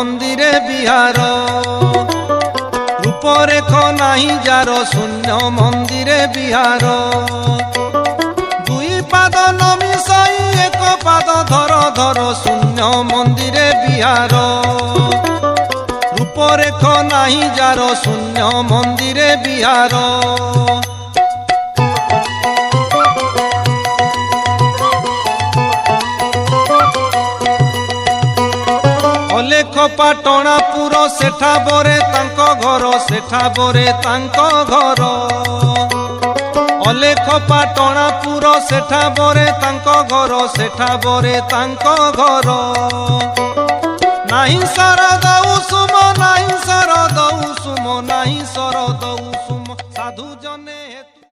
মন্দিরে বিহার রূপরেখ নাহি যার শূন্য মন্দিরে বিহার দুই পাদ নমিশাই এক পাদ ধর ধর শূন্য মন্দিরে বিহার রূপরেখ নাহি যার শূন্য মন্দিরে বিহার অলেখ পাটଣାপুର সেঠা বরে তাঙ্ক ঘর সেঠা বরে তাঙ্ক ঘর অলেখ পাটଣାপুର সেঠা বরে তাঙ্ক ঘর সেঠা বরে তাঙ্ক ঘর নাহি শরদ উসুম নাহি শরদ উসুম নাহি শরদ